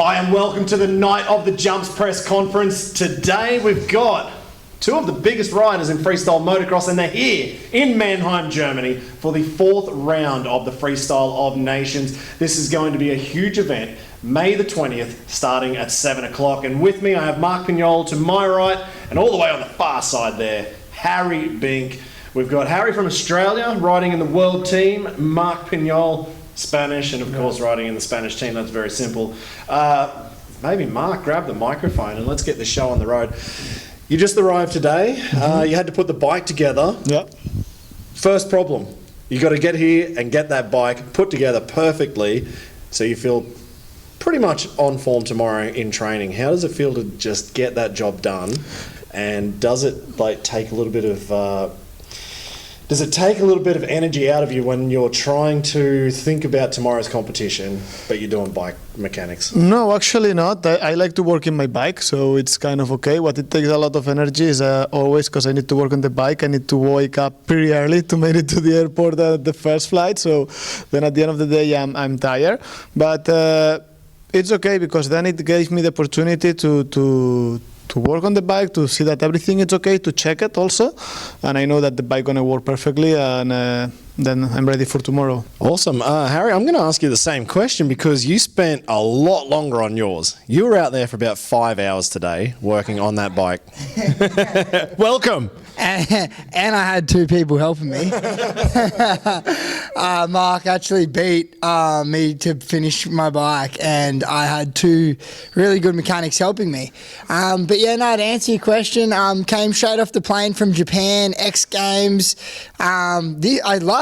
Hi and welcome to the Night of the Jumps press conference. Today we've got two of the biggest riders in freestyle motocross, and they're here in Mannheim, Germany for the fourth round of the Freestyle of Nations. This is going to be a huge event, May the 20th, starting at 7 o'clock. And with me I have Marc Pinyol to my right, and all the way on the far side there, Harry Bink. We've got Harry from Australia riding in the world team, Marc Pinyol, Spanish, and of course riding in the Spanish team. That's very simple. Maybe Marc, grab the microphone and let's get the show on the road. You just arrived today. You had to put the bike together. Yeah. First problem, you got to get here and get that bike put together perfectly so you feel pretty much on form tomorrow in training. How does it feel to just get that job done? And does it take a little bit of energy out of you when you're trying to think about tomorrow's competition, but you're doing bike mechanics? No, actually not. I like to work in my bike, so it's kind of okay. What it takes a lot of energy is always, because I need to work on the bike, I need to wake up pretty early to make it to the airport at the first flight. So then at the end of the day, I'm tired. But it's okay, because then it gives me the opportunity to work on the bike, to see that everything is okay, to check it also, and I know that the bike gonna work perfectly, and then I'm ready for tomorrow. Awesome. Harry, I'm going to ask you the same question because you spent a lot longer on yours. You were out there for about 5 hours today working on that bike. Welcome. And I had two people helping me. Marc actually beat me to finish my bike, and I had two really good mechanics helping me. But yeah, no, to answer your question, came straight off the plane from Japan, X Games.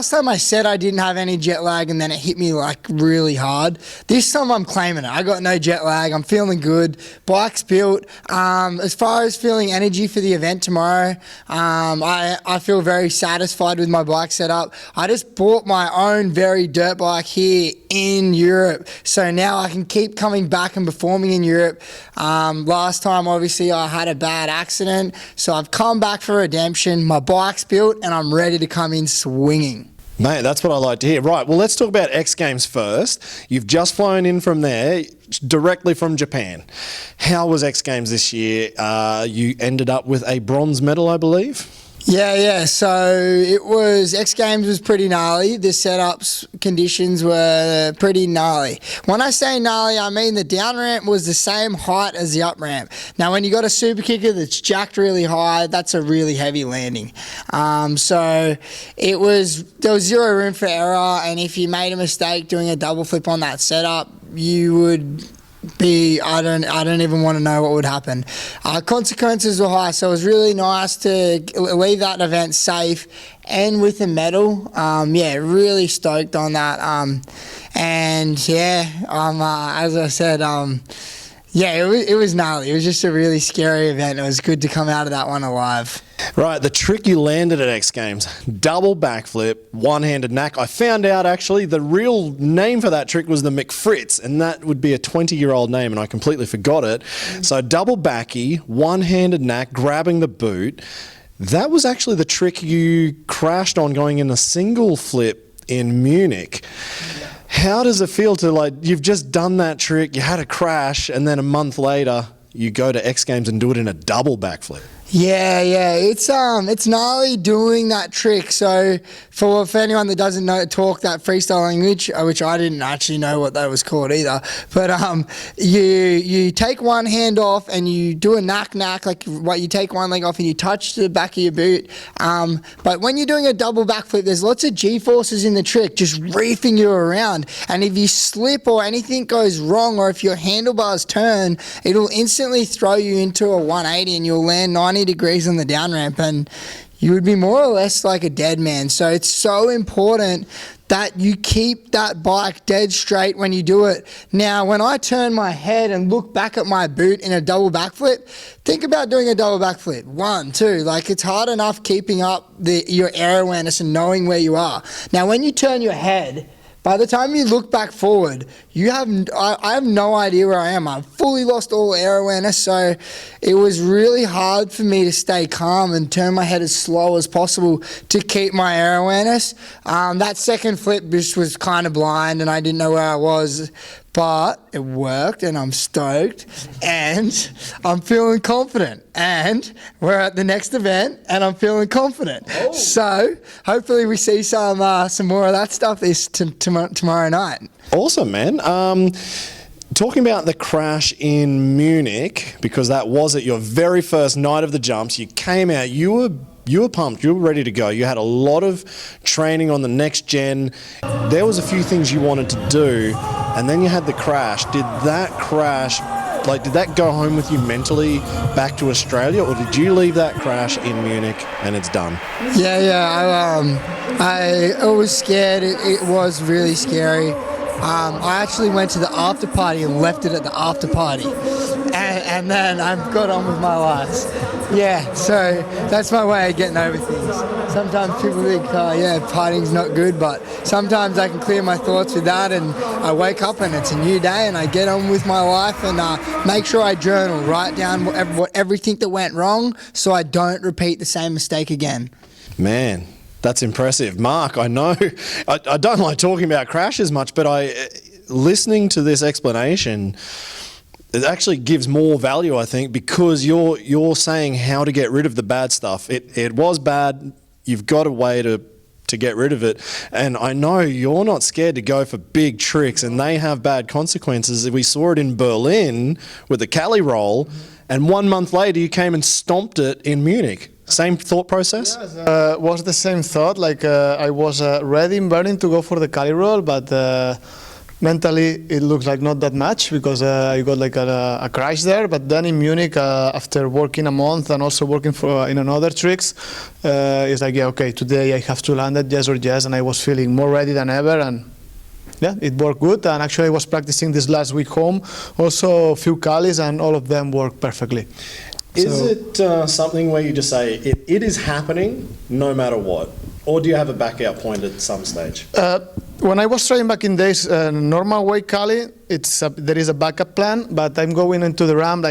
Last time I said I didn't have any jet lag, and then it hit me like really hard. This time I'm claiming it. I got no jet lag. I'm feeling good. Bike's built. As far as feeling energy for the event tomorrow, I feel very satisfied with my bike setup. I just bought my own very dirt bike here in Europe, so now I can keep coming back and performing in Europe. Last time, obviously, I had a bad accident, so I've come back for redemption. My bike's built, and I'm ready to come in swinging. Mate, that's what I like to hear. Right, well, let's talk about X Games first. You've just flown in from there, directly from Japan. How was X Games this year? You ended up with a bronze medal, I believe? Yeah. So it was, X Games was pretty gnarly. The setups conditions were pretty gnarly. When I say gnarly, I mean the down ramp was the same height as the up ramp. Now, when you got a super kicker that's jacked really high, that's a really heavy landing. So there was zero room for error, and if you made a mistake doing a double flip on that setup, you would I don't even want to know what would happen. Consequences were high, so it was really nice to leave that event safe and with a medal. Really stoked on that. As I said, it was gnarly. It was just a really scary event. It was good to come out of that one alive. Right, the trick you landed at X Games, double backflip, one-handed knack. I found out actually the real name for that trick was the McFritz, and that would be a 20-year-old name, and I completely forgot it. So double backy, one-handed knack, grabbing the boot. That was actually the trick you crashed on going in a single flip in Munich. How does it feel to, you've just done that trick, you had a crash, and then a month later you go to X Games and do it in a double backflip? Yeah, it's gnarly doing that trick. So for anyone that doesn't talk that freestyle language, which I didn't actually know what that was called either, but you take one hand off and you do a knack, you take one leg off and you touch the back of your boot. But when you're doing a double backflip, there's lots of G-forces in the trick just reefing you around. And if you slip or anything goes wrong, or if your handlebars turn, it'll instantly throw you into a 180 and you'll land 90 degrees on the down ramp, and you would be more or less like a dead man. So it's so important that you keep that bike dead straight when you do it. Now, when I turn my head and look back at my boot in a double backflip, think about doing a double backflip. 1, 2, it's hard enough keeping up your air awareness and knowing where you are. Now, when you turn your head, by the time you look back forward, I have no idea where I am. I've fully lost all air awareness, so it was really hard for me to stay calm and turn my head as slow as possible to keep my air awareness. That second flip just was kind of blind and I didn't know where I was. but it worked and I'm stoked and I'm feeling confident, and we're at the next event and I'm feeling confident. So hopefully we see some more of that stuff tomorrow night. Awesome, man. Talking about the crash in Munich, because that was it, your very first night of the jumps. You came out, you were pumped, you were ready to go. You had a lot of training on the next gen. There was a few things you wanted to do, and then you had the crash. Did that crash, did that go home with you mentally back to Australia, or did you leave that crash in Munich and it's done? I was scared. It was really scary. I actually went to the after party and left it at the after party, and then I got on with my life. Yeah, so that's my way of getting over things. Sometimes people think, partying's not good, but sometimes I can clear my thoughts with that, and I wake up and it's a new day, and I get on with my life and make sure I journal, write down everything that went wrong, so I don't repeat the same mistake again. Man, that's impressive. Marc, I know I don't like talking about crashes much, but listening to this explanation, it actually gives more value, I think, because you're saying how to get rid of the bad stuff. It was bad. You've got a way to get rid of it. And I know you're not scared to go for big tricks, and they have bad consequences. We saw it in Berlin with the Cali roll, and 1 month later you came and stomped it in Munich. Same thought process? Yes, was the same thought. I was ready in Berlin to go for the Cali roll, but mentally it looks like not that much, because I got a crash there. But then in Munich, after working a month and also working in another tricks, it's like, okay, today I have to land it, yes or yes, and I was feeling more ready than ever, and yeah, it worked good. And actually I was practicing this last week home, also a few Calis, and all of them worked perfectly. Is it something where you just say, it is happening no matter what? Or do you have a back out point at some stage? When I was trying back in days, normal way Cali, there is a backup plan, but I'm going into the ramp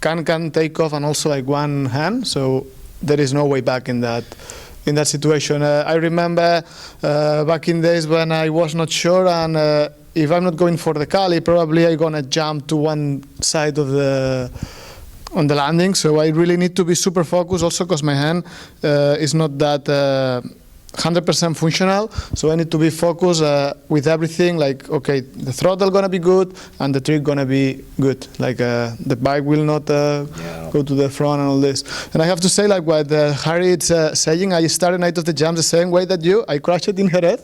can take off and also one hand, so there is no way back in that situation. I remember back in days when I was not sure, and if I'm not going for the Cali, probably I'm gonna jump to one side on the landing, so I really need to be super focused, also because my hand is not that 100% functional, so I need to be focused with everything, okay, the throttle gonna be good and the trick gonna be good, the bike will not go to the front and all this. And I have to say, what Harry is saying, I started night of the jumps the same way that I crashed it in Jerez,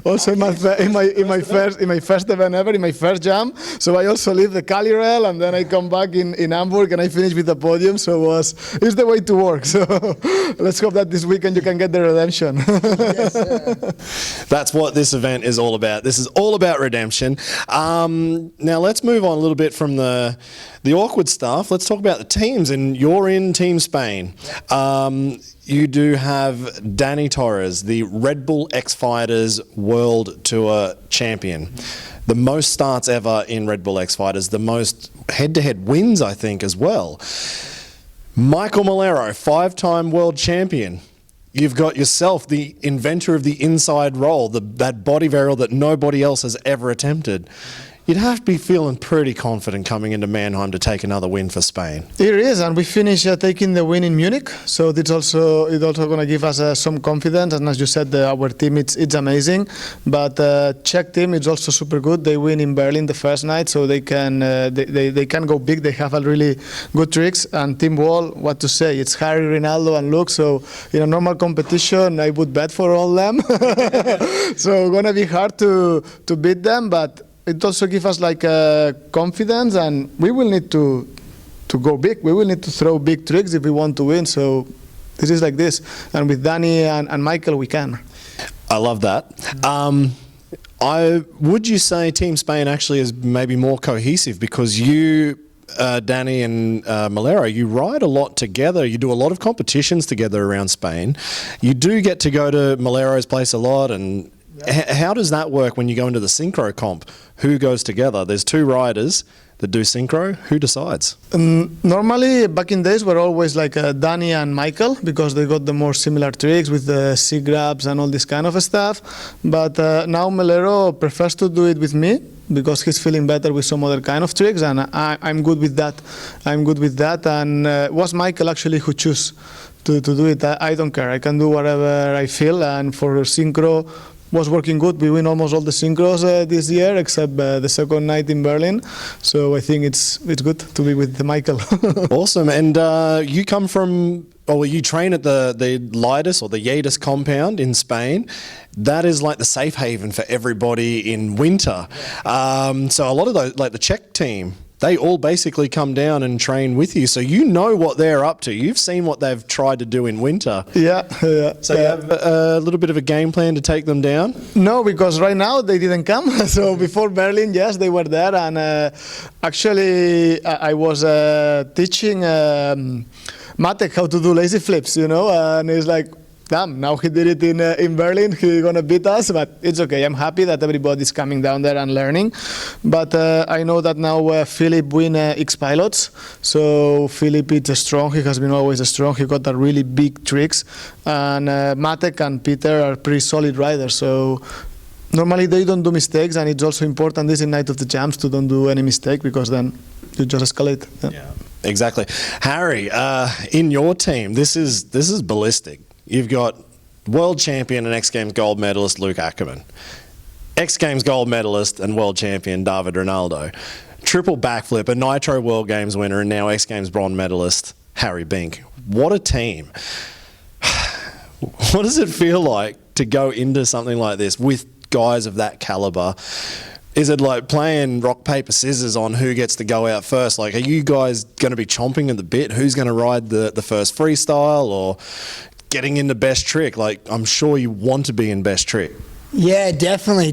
also in my first event ever, in my first jump, so I also leave the Cali rail, and then I come back in Hamburg and I finish with the podium, so it's the way to work, so let's hope that this weekend you can get the redemption. Yes, that's what this event is all about. This is all about redemption. Now let's move on a little bit from the awkward stuff. Let's talk about the teams, and you're in Team Spain. You do have Danny Torres, the Red Bull X Fighters World Tour champion. The most starts ever in Red Bull X Fighters, the most head-to-head wins, I think, as well. Michael Malero, 5-time world champion. You've got yourself, the inventor of the inside roll, that body varial that nobody else has ever attempted. You'd have to be feeling pretty confident coming into Mannheim to take another win for Spain. It is, and we finished taking the win in Munich, so it's also going to give us some confidence. And as you said, our team it's amazing, but Czech team is also super good. They win in Berlin the first night, so they can go big. They have a really good tricks. And Team Wall, what to say? It's Harry, Ronaldo, and Luke. So in a normal competition, I would bet for all them. So gonna be hard to beat them, but it also gives us confidence, and we will need to go big. We will need to throw big tricks if we want to win. So this is like this, and with Danny and Michael, we can. I love that. Would you say Team Spain actually is maybe more cohesive, because you, Danny and Malero, you ride a lot together. You do a lot of competitions together around Spain. You do get to go to Malero's place a lot, and how does that work when you go into the synchro comp? Who goes together? There's 2 riders that do synchro. Who decides? Normally, back in days, we're always Danny and Michael, because they got the more similar tricks with the C grabs and all this kind of stuff. But now Malero prefers to do it with me, because he's feeling better with some other kind of tricks, and I'm good with that. I'm good with that, and it was Michael actually who chose to do it. I don't care. I can do whatever I feel, and for synchro, was working good. We win almost all the synchros this year, except the second night in Berlin. So I think it's good to be with Michael. Awesome. And you come from, or you train at the Lidas or the Lledas compound in Spain. That is like the safe haven for everybody in winter. So a lot of those, like the Czech team, they all basically come down and train with you. So you know what they're up to. You've seen what they've tried to do in winter. Yeah. So you have a little bit of a game plan to take them down? No, because right now they didn't come. So before Berlin, yes, they were there. And actually, I was teaching Matek how to do lazy flips, you know, and it's like, damn, now he did it in Berlin, he's gonna beat us, but it's okay. I'm happy that everybody's coming down there and learning. But I know that now Philip win X Pilots, so Philip is strong, he has been always strong, he got a really big tricks, and Matek and Peter are pretty solid riders, so normally they don't do mistakes, and it's also important this in Night of the Jams to don't do any mistake, because then you just escalate. Yeah. Exactly. Harry, in your team, this is ballistic. You've got world champion and X Games gold medalist Luke Ackerman, X Games gold medalist and world champion David Ronaldo, triple backflip, a Nitro World Games winner, and now X Games bronze medalist Harry Bink. What a team. What does it feel like to go into something like this with guys of that caliber? Is it like playing rock, paper, scissors on who gets to go out first? Like, are you guys going to be chomping at the bit? Who's going to ride the first freestyle, or getting into best trick? Like, I'm sure you want to be in best trick. Yeah, definitely.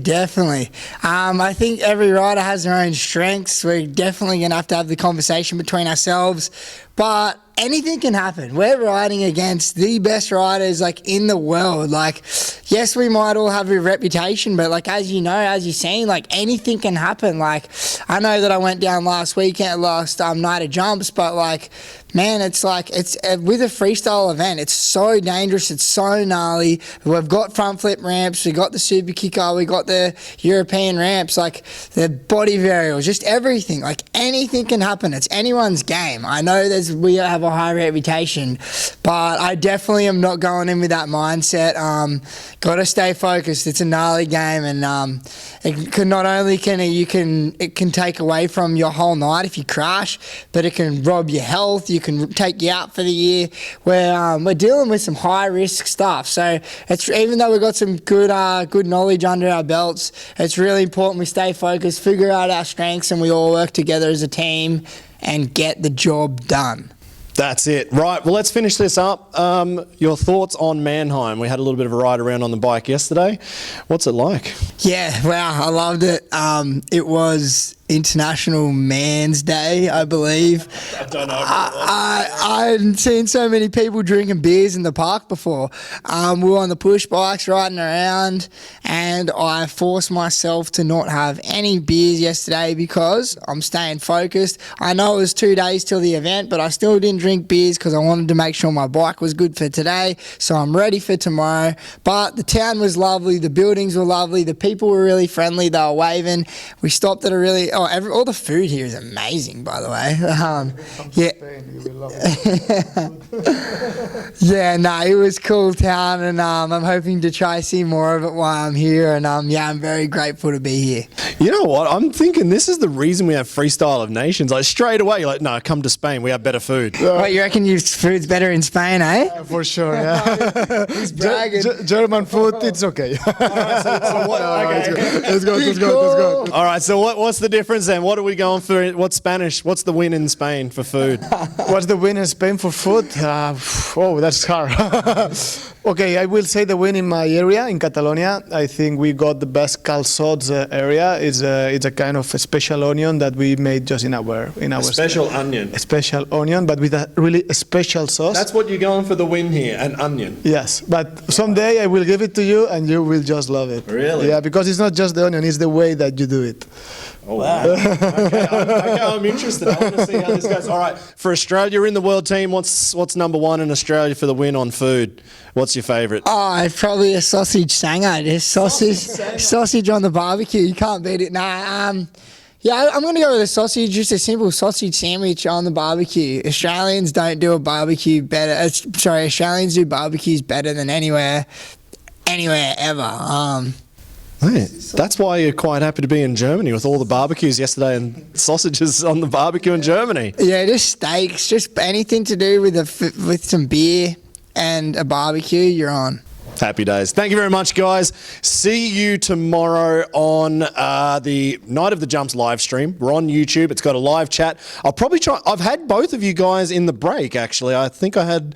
I think every rider has their own strengths. We're definitely going to have the conversation between ourselves, but anything can happen. We're riding against the best riders like in the world. Like, yes, we might all have a reputation, but like, as you know, as you've seen, like anything can happen. Like, I know that I went down last night of jumps, but like, man, it's like, it's with a freestyle event, it's so dangerous, it's so gnarly. We've got front flip ramps, we got the super kicker, we got the European ramps, like the body varials, just everything. Like anything can happen. It's anyone's game. I know we have a high reputation, but I definitely am not going in with that mindset. Got to stay focused. It's a gnarly game, and it can not only it can take away from your whole night if you crash, but it can rob your health. You can take you out for the year. We're dealing with some high risk stuff, so it's, even though we've got some good knowledge under our belts, it's really important we stay focused, figure out our strengths, and we all work together as a team and get the job done. That's it. Right, well, let's finish this up. Your thoughts on Mannheim? We had a little bit of a ride around on the bike yesterday. What's it like? Yeah, wow, I loved it. It was International Man's Day, I believe. I don't know. I hadn't seen so many people drinking beers in the park before. We were on the push bikes riding around, and I forced myself to not have any beers yesterday because I'm staying focused. I know it was 2 days till the event, but I still didn't drink beers because I wanted to make sure my bike was good for today, so I'm ready for tomorrow. But the town was lovely, the buildings were lovely, the people were really friendly, they were waving. We stopped at a really... all the food here is amazing, by the way. Yeah, no, it was cool town, and I'm hoping to try see more of it while I'm here, and I'm very grateful to be here. You know what? I'm thinking this is the reason we have Freestyle of Nations. Like, straight away, you're like, no, come to Spain, we have better food. What, you reckon your food's better in Spain, eh? Yeah, for sure, yeah. He's bragging. German food, it's okay. Let's go. All right, so what's the difference then? What are we going for? What's Spanish? What's the win in Spain for food? What's the win in Spain for food? That's hard. Okay, I will say the win in my area, in Catalonia. I think we got the best calçots area. It's a kind of a special onion that we made just in our Special onion. A special onion, but with a really special sauce. That's what you're going for the win here, an onion. Yes, but someday I will give it to you and you will just love it. Really? Yeah, because it's not just the onion, it's the way that you do it. Oh, wow. Okay, I'm interested. I want to see how this goes. All right, for Australia in the world team, what's number one in Australia? Australia for the win on food. What's your favourite? Oh, probably a sausage sanger. Just sausage on the barbecue. You can't beat it. Nah. Yeah, I'm going to go with a sausage, just a simple sausage sandwich on the barbecue. Australians don't do a barbecue better. Australians do barbecues better than anywhere ever. Hey, that's why you're quite happy to be in Germany with all the barbecues yesterday and sausages on the barbecue in Germany. Yeah, just steaks, just anything to do with some beer and a barbecue, you're on. Happy days. Thank you very much, guys. See you tomorrow on the Night of the Jumps live stream. We're on YouTube. It's got a live chat. I'll probably try. I've had both of you guys in the break, actually. I think I had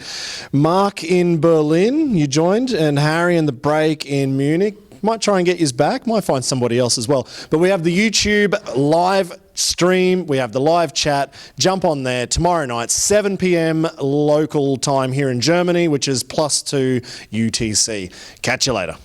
Marc in Berlin, you joined, and Harry in the break in Munich. Might try and get yous back. Might find somebody else as well. But we have the YouTube live stream. We have the live chat. Jump on there tomorrow night, 7 p.m. local time here in Germany, which is +2 UTC. Catch you later.